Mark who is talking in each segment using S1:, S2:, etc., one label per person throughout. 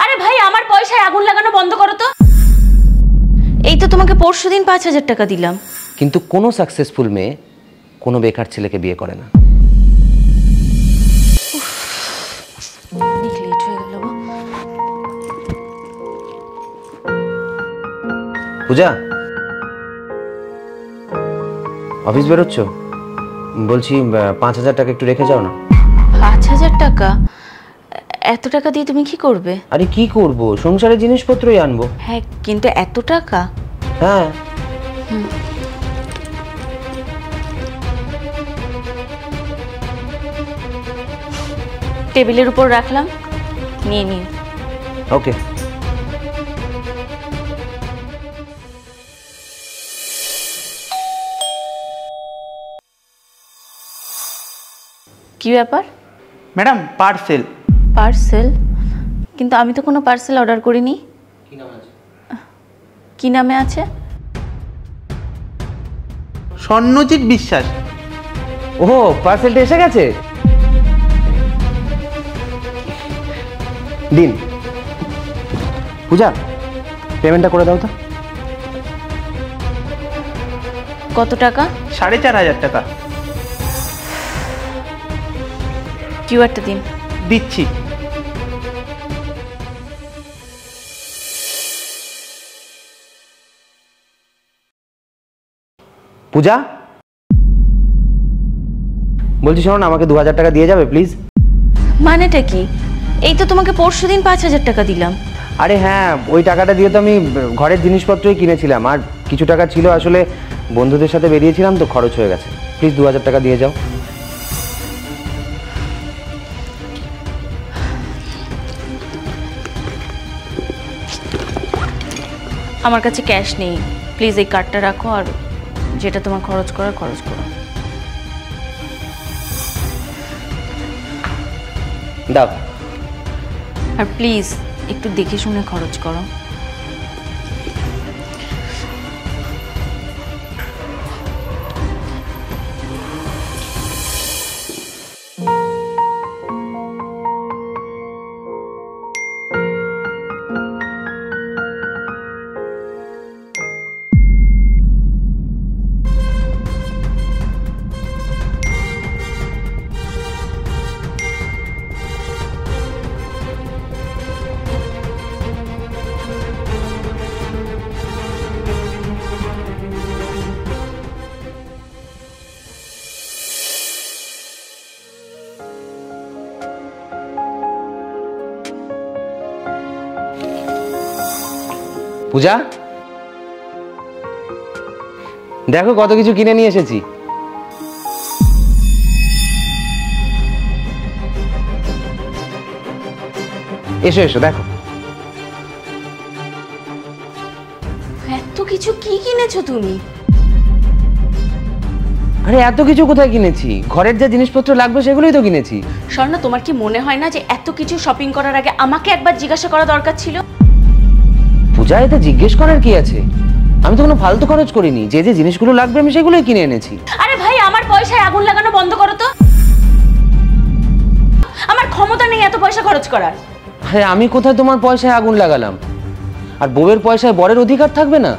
S1: আরে ভাই আমার পয়সায় আগুন লাগানো বন্ধ করো তো। এই তো তোমাকে পরশুদিন ৫,০০০ টাকা দিলাম।
S2: কিন্তু কোনো সাকসেসফুল মেয়ে কোনো বেকার ছেলেকে বিয়ে করে না।
S1: লেট হয়ে গেল।
S2: পূজা, অফিস বেরোচ্ছ? বলছি ৫,০০০ টাকা একটু রেখে যাও না।
S1: ৫,০০০ টাকা? এত টাকা দিয়ে তুমি কি করবে?
S2: আরে কি করব, সংসারের জিনিসপত্রই আনবো।
S1: হ্যাঁ কিন্তু এত টাকা?
S2: হ্যাঁ।
S1: টেবিলের উপর রাখলাম, নিয়ে নিয়ে।
S2: ওকে।
S1: কি ব্যাপার?
S3: Madam parcel.
S1: পার্সেল? কিন্তু আমি তো কোনো পার্সেল অর্ডার করিনি। কি নামে আছে?
S3: স্বর্ণজিৎ বিশ্বাস।
S2: ও, পার্সেলটা এসে গেছে। দিন। পূজা, পেমেন্টটা করে দাও তো।
S1: কত টাকা?
S3: ৪,৫০০ টাকা।
S1: কিউআরটা দিন।
S3: দিচ্ছি।
S2: পূজা, বলছি শোনো না, আমাকে ২,০০০ টাকা দিয়ে যাবে প্লিজ?
S1: মানেটা কি? এই তো তোমাকে পরশুদিন ৫,০০০ টাকা দিলাম।
S2: আরে হ্যাঁ, ওই টাকাটা দিয়ে তো আমি ঘরের জিনিসপত্রই কিনেছিলাম, আর কিছু টাকা ছিল আসলে বন্ধুদের সাথে বেরিয়েছিলাম তো খরচ হয়ে গেছে। প্লিজ ২,০০০ টাকা দিয়ে যাও।
S1: আমার কাছে ক্যাশ নেই, প্লিজ এই কার্ডটা রাখো, আর যেটা তোমার খরচ করার খরচ করো।
S2: দাও।
S1: আর প্লিজ একটু দেখে শুনে খরচ করো।
S2: পূজা, দেখো কত কিছু কিনে নিয়ে এসেছি। এসো এসো, দেখো।
S1: এত কিছু কি কিনেছো তুমি?
S2: আরে এত কিছু কোথায় কিনেছি? ঘরের যে জিনিসপত্র লাগবে সেগুলোই তো কিনেছি।
S1: স্বর্ণা, তোমার কি মনে হয় না যে এত কিছু শপিং করার আগে আমাকে একবার জিজ্ঞাসা করা দরকার ছিল?
S2: পূজা, এতে জিজ্ঞেস করার কি আছে? আমি তো কোনো ফালতু খরচ করিনি, যে যে জিনিসগুলো লাগবে আমি সেগুলোই কিনে এনেছি।
S1: আরে ভাই আমার পয়সায় আগুন লাগানো বন্ধ করো তো। আমার ক্ষমতা নেই এত পয়সা খরচ করার।
S2: আরে আমি কোথায় তোমার পয়সায় আগুন লাগালাম? আর বউয়ের পয়সায় বরের অধিকার থাকবে না?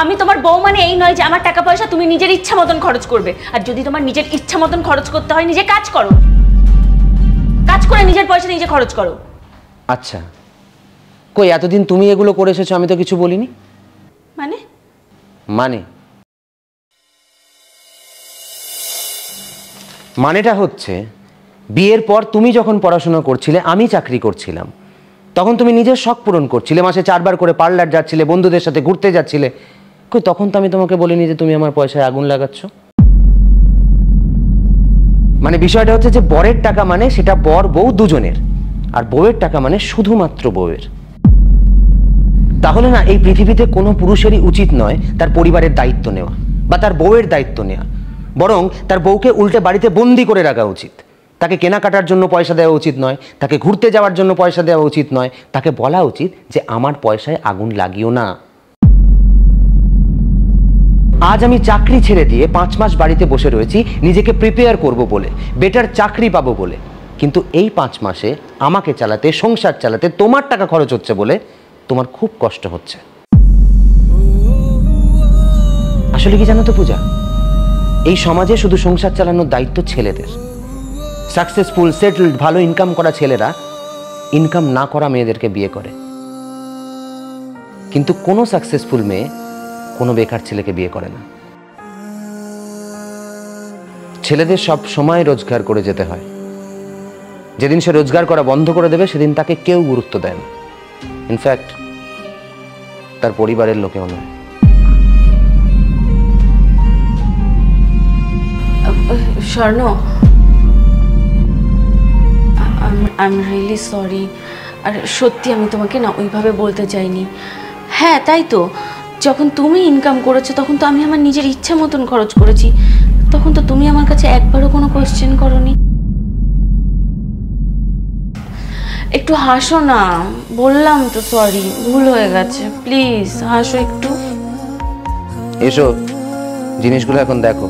S1: আমি তোমার বউ মানে এই নয় যে আমার টাকা পয়সা তুমি নিজের ইচ্ছা মতন খরচ করবে। আর যদি তোমার নিজের ইচ্ছা মতন খরচ করতে হয়, নিজে কাজ করো, কাজ করে নিজের পয়সা নিজে খরচ করো।
S2: আচ্ছা, কই এতদিন তুমি এগুলো করে এসেছো, আমি তো কিছু বলিনি।
S1: মানে?
S2: মানেটা হচ্ছে, বিয়ের পর তুমি যখন পড়াশোনা করছিলে, আমি চাকরি করছিলাম, তখন তুমি নিজের শখ পূরণ করছিলে, মাসে 4 বার করে পার্লার যাচ্ছিলে, বন্ধুদের সাথে ঘুরতে যাচ্ছিলে। কই তখন তো আমি তোমাকে বলিনি যে তুমি আমার পয়সায় আগুন লাগাচ্ছ। মানে বিষয়টা হচ্ছে যে বরের টাকা মানে সেটা বর বউ দুজনের, আর বউয়ের টাকা মানে শুধুমাত্র বউয়ের। তাহলে না এই পৃথিবীতে কোনো পুরুষেরই উচিত নয় তার পরিবারের দায়িত্ব নেওয়া বা তার বউয়ের দায়িত্ব নেওয়া, বরং তার বউকে উল্টে বাড়িতে বন্দি করে রাখা উচিত। তাকে কেনাকাটার জন্য পয়সা দেওয়া উচিত নয়, তাকে ঘুরতে যাওয়ার জন্য পয়সা দেওয়া উচিত নয়, তাকে বলা উচিত যে আমার পয়সায় আগুন লাগিও না। আজ আমি চাকরি ছেড়ে দিয়ে 5 মাস বাড়িতে বসে রয়েছি নিজেকে প্রিপেয়ার করব বলে, বেটার চাকরি পাবো বলে। কিন্তু এই 5 মাসে আমাকে চালাতে, সংসার চালাতে তোমার টাকা খরচ হচ্ছে বলে তোমার খুব কষ্ট হচ্ছে। আসলে কি জানো তো পূজা, এই সমাজে শুধু সংসার চালানোর দায়িত্ব ছেলেদের। সাকসেসফুল, সেটেলড, ভালো ইনকাম করা ছেলেরা ইনকাম না করা মেয়েদেরকে বিয়ে করে, কিন্তু কোনো সাকসেসফুল মেয়ে কোনো বেকার ছেলেকে বিয়ে করে না। ছেলেদের সব সময় রোজগার করে যেতে হয়। যেদিন সে রোজগার করা বন্ধ করে দেবে সেদিন তাকে কেউ গুরুত্ব দেয় না, ইনফ্যাক্ট তার পরিবারের লোকেও নয়।
S1: স্বর্ণ, আই এম রিয়েলি সরি। আর সত্যি আমি তোমাকে না ওইভাবে বলতে চাইনি। হ্যাঁ তাই তো, যখন তুমি ইনকাম করেছো তখন তো আমি আমার নিজের ইচ্ছা মতন খরচ করেছি, তখন তো তুমি আমার কাছে একবারও কোনো কোয়েশ্চেন করোনি। একটু হাসো না, বললাম তো সরি, ভুল হয়ে গেছে, প্লিজ হাসো একটু।
S2: এসো, জিনিসগুলো এখন দেখো।